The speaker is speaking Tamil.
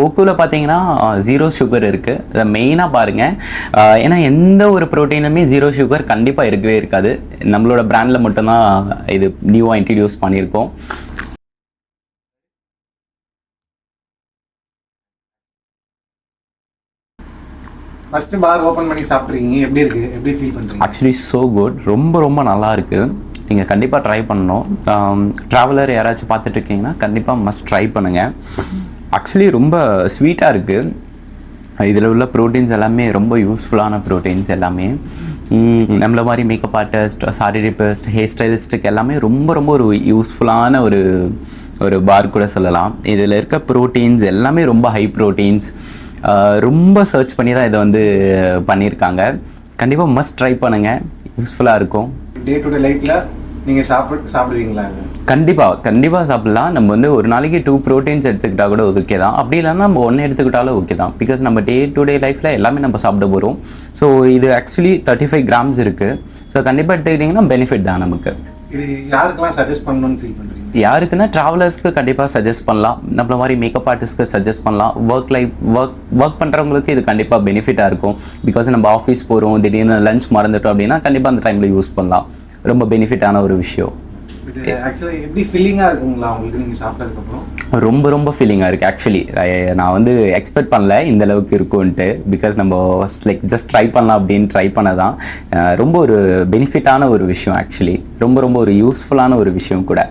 கோகோவில் பார்த்தீங்கன்னா 0 சுகர் இருக்குது. அதை மெயினாக பாருங்கள். ஏன்னா எந்த ஒரு ப்ரோட்டீனுமே 0 சுகர் கண்டிப்பாக இருக்கவே இருக்காது. நம்மளோட பிராண்டில் மட்டும்தான் இது நியூவாக இன்ட்ரடியூஸ் பண்ணியிருக்கோம். ஃபர்ஸ்ட் பார் ஓப்பன் பண்ணி சாப்பிட்றீங்க, எப்படி இருக்குது, எப்படி ஃபீல் பண்ணுறீங்க? ஆக்சுவலி ஸோ குட், ரொம்ப ரொம்ப நல்லா இருக்குது. நீங்கள் கண்டிப்பாக ட்ரை பண்ணணும். ட்ராவலர் யாராச்சும் பார்த்துட்டு இருக்கீங்கன்னா கண்டிப்பாக மஸ்ட் ட்ரை பண்ணுங்கள். ஆக்சுவலி ரொம்ப ஸ்வீட்டாக இருக்குது. இதில் உள்ள ப்ரோட்டீன்ஸ் எல்லாமே ரொம்ப யூஸ்ஃபுல்லான ப்ரோட்டீன்ஸ் எல்லாமே. நம்மள மாதிரி மேக்கப் ஆர்டிஸ்ட், சாரி ரிப்பிஸ்ட், ஹேர் ஸ்டைலிஸ்ட்டுக்கு எல்லாமே ரொம்ப ரொம்ப ஒரு யூஸ்ஃபுல்லான ஒரு பார் கூட சொல்லலாம். இதில் இருக்க ப்ரோட்டீன்ஸ் எல்லாமே ரொம்ப ஹை ப்ரோட்டீன்ஸ். ரொம்ப சர்ச் பண்ணி தான் இதை வந்து பண்ணியிருக்காங்க. கண்டிப்பாக மஸ்ட் ட்ரை பண்ணுங்கள், யூஸ்ஃபுல்லாக இருக்கும். டே டு டே லைஃப்பில் நீங்கள் சாப்பிடுவீங்களா? கண்டிப்பாக சாப்பிட்லாம். நம்ம வந்து ஒரு நாளைக்கு 2 ப்ரோட்டீன்ஸ் எடுத்துக்கிட்டால் கூட ஓகே தான். அப்படி இல்லைன்னா நம்ம 1 எடுத்துக்கிட்டாலும் ஓகே தான். பிகாஸ் நம்ம டே டு டே லைஃப்பில் எல்லாமே நம்ம சாப்பிட போகிறோம். ஸோ இது ஆக்சுவலி 35 கிராம்ஸ் இருக்குது. ஸோ கண்டிப்பாக எடுத்துக்கிட்டிங்கன்னா பெனிஃபிட் தான் நமக்கு. இது யாருக்கெல்லாம் சஜஸ்ட் பண்ணணும்னு ஃபீல் பண்ணுறீங்க? யாருக்குன்னா ட்ராவலர்ஸ்க்கு கண்டிப்பாக சஜஸ்ட் பண்ணலாம். நம்மள மாதிரி மேக்கப் ஆர்டிஸ்ட்க்கு சஜஸ்ட் பண்ணலாம். ஒர்க் பண்ணுறவங்களுக்கு இது கண்டிப்பாக பெனிஃபிட்டாக இருக்கும். பிகாஸ் நம்ம ஆஃபீஸ் போகிறோம், திடீர்னு லஞ்ச் மறந்துட்டோம் அப்படின்னா கண்டிப்பாக அந்த டைமில் யூஸ் பண்ணலாம். ரொம்ப பெனிஃபிட்டான ஒரு விஷயம். இது ஆக்சுவலி எப்படி ஃபீலிங்காக இருக்குங்களா உங்களுக்கு நீங்கள் சாப்பிட்டதுக்கப்புறம்? ரொம்ப ரொம்ப ஃபீலிங்காக இருக்குது. ஆக்சுவலி நான் வந்து எக்ஸ்பெக்ட் பண்ணல இந்த அளவுக்கு இருக்கும்ன்ட்டு. பிகாஸ் நம்ம லைக் ஜஸ்ட் ட்ரை பண்ணலாம் அப்படின்னு ட்ரை பண்ண தான். ரொம்ப ஒரு பெனிஃபிட்டான ஒரு விஷயம். ஆக்சுவலி ரொம்ப ரொம்ப ஒரு யூஸ்ஃபுல்லான ஒரு விஷயம் கூட.